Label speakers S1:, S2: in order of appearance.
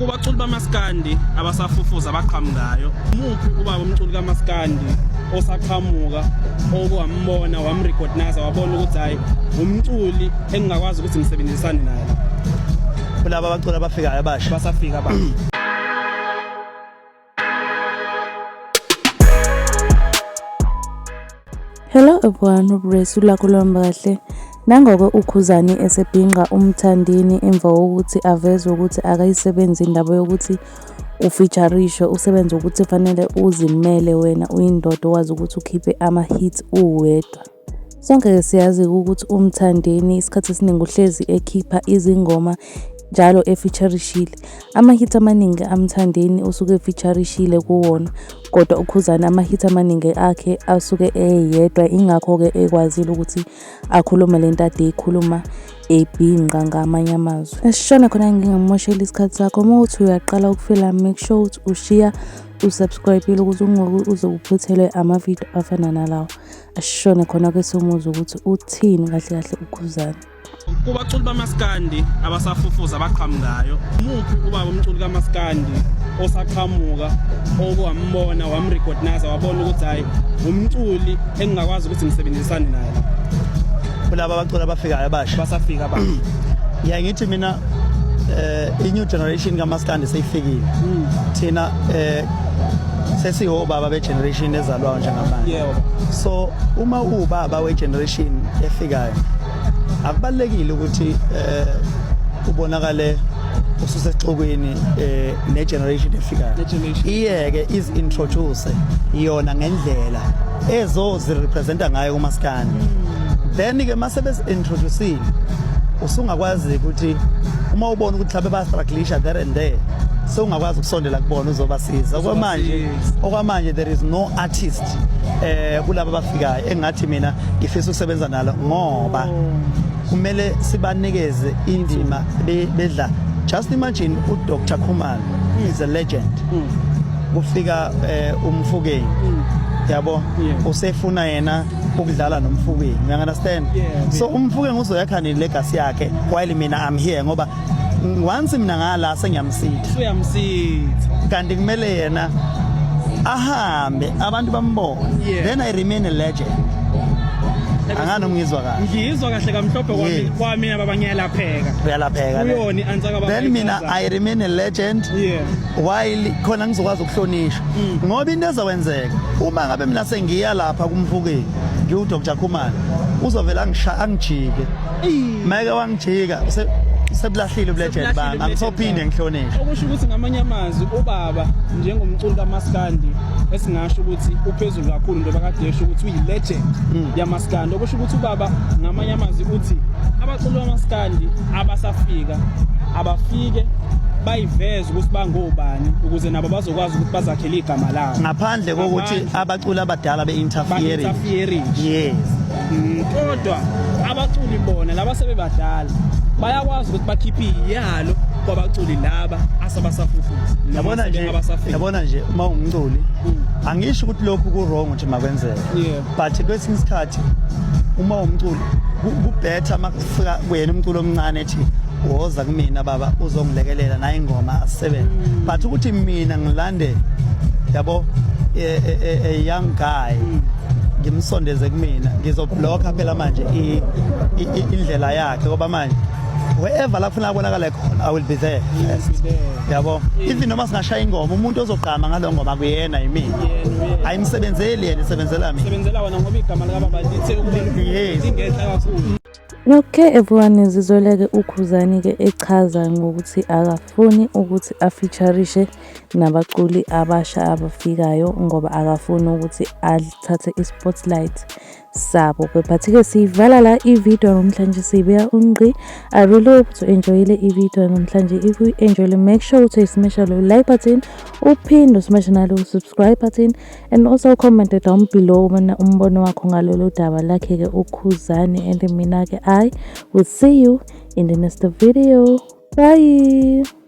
S1: kubaculi bamaskandi abasafufuza abaqhamukayo. Umuphi ubaba umculi kaMaskandi osaqhamuka okwambona wamrecognize wabona ukuthi hayi umculi engingakwazi ukuthi ngisebenzisane naye la?
S2: Kulaba abaculi abafikayo abasha
S1: Basafika abantu.
S3: Hello everyone, uBresu lakho lomba kahle. Nangoko uKhuzani esebhinqa umthandini emva kokuthi aveze ukuthi akayisebenzi indaba yokuthi ufeaturisho, usebenza ukuthi fanele uzimele wena uyindoda wazi ukuthi ukhiphe ama-hits uwedwa. Sonke siyazi ukuthi umthandini isikhathi esiningi uhlezi ekhipha izingoma njalo efeaturishile. Ama-hit amaningi amthandini usuke efeaturishile kuwona, kodwa uKhuzani ama-hit amaningi akhe asuke eyedwa, ingakho-ke ekwazile ukuthi akhulume lento ade eyikhuluma ebhinqa ngamanye amazwi. Esishona khona ngingamoshela isikhathi sakho. Uma uthi uyaqala ukufila, make sure ukuthi ushiya usubscribe ukuthi uze uphuthelwe amavidiyo afana nalawo. Asishone khona ke somuza ukuthi uthini kahle kahle uKhuzani.
S1: Kubaculi bamaskandi abasafufuza abaqhamukayo. Umuphi ubaba umculi kaMaskandi osaqhamuka okwambona wamrecognize wabona ukuthi hayi umculi engingakwazi ukuthi ngisebenzisane naye la?
S2: kulaba abaculi abafikayo abasha
S1: Basafika abantu.
S2: ngithi mina i-new generation kaMaskandi seyifikile. Thina sesiyobaba be-generation ezalwayo njengamanje.
S1: Yebo.
S2: So uma ubaba we-generation efikayo akubalekile ukuthi ubonakale ususexokweni ne-generation efikayo. Iyeke introduce yona ngendlela ezozirepresenta ngayo kuMaskandi. Then ke mase besi-introduce usungakwazi ukuthi uma ubona ukuthi mhlawumbe bayastrugglisha there and there, so ungakwazi ukusondela kubona uzobasiza. Okwamanje there is no artist kulabo abafikayo engathi mina ngifisa ukusebenza nalo ngoba kumele sibanikeze indima bedla. Just imagine uDr Khumalo is a legend. Kufika uMfukeni, yabo, usefuna yena ukudlala noMfukeni, you understand? So uMfukeni uzoyakha ne legacy yakhe while mina I'm here ngoba once mina ngala sengiyamsitha.
S1: Uyamsitha.
S2: Kanti kumele yena ahambe abantu bambone, then I remain a legend. Angano ngizwa kahle.
S1: Ngizwa kahle kamhlophe kwami ababanyelapheka.
S2: Uyalapheka.
S1: Uyoni ansaka baba.
S2: Then mina I remain a legend. While khona ngizokwazi ukuhlonishwa. Ngoba into ezawenzeka uma ngabe mina sengiya lapha kumfukeni ngiuDr Khumalo uzovela angijike. Mayeke wangijika sebulahlile ulegend bami angisophinde ngihlonishwe.
S1: Okusho ukuthi ngamanye amazwi ubaba njengomculi kaMaskandi esingasho ukuthi uphezulu kakhulu ndoba kade esho ukuthi uyilegend yaMaskandi. Okusho ukuthi ubaba ngamanye amazwi uthi abaculi bamaskandi abasafika abafike bayiveze ukuthi bangobani ukuze nabo bazokwazi ukuthi bazakhele igama labo
S2: ngaphandle kokuthi abaculi abadala be-interfering. Yes.
S1: Kodwa abaculi bona laba sebebadala bayakwazi ukuthi bakhiphe iyalo kwabaculi laba asabasafufuza.
S2: Yabona nje uma ungumculi angisho ukuthi lokhu ku wrong ukuthi makwenzeke, but kwesinye isikhathi uma umculi kubetter makufika wena umculi omncane ethi woza kumina baba uzongilekelela na ingoma asisebenze, but ukuthi mina ngilande yabo a young guy ngimsondeze kumina ngizoblocka phela manje indlela yakhe ngoba manje wherever la ufuna ukubonakala khona I will be there. Yabo, even noma singashaya ingoma umuntu ozoqhama ngalo ngoma kuyena yimina, ayimsebenzeli yena isebenzela mina.
S1: Sebenzela wena ngoba igama lika baba lithe ingehla kakhulu.
S3: Okay everyone, izizoleke uKhuzani ke echaza ngokuthi akafuni ukuthi afeaturishe nabaculi abasha abafikayo ngoba akafuni ukuthi athathe ispotlight sabo. But-ke siyivala la i-video namhlanje sibuya unqi. I really hope to enjoy le i-video namhlanje. If you enjoy, make sure to smash the like button, uphinde usmash nalo subscribe button, and also comment down below umbono wakho ngalolu daba lakhe ke uKhuzani. And mina ke I will see you in the next video. Bye.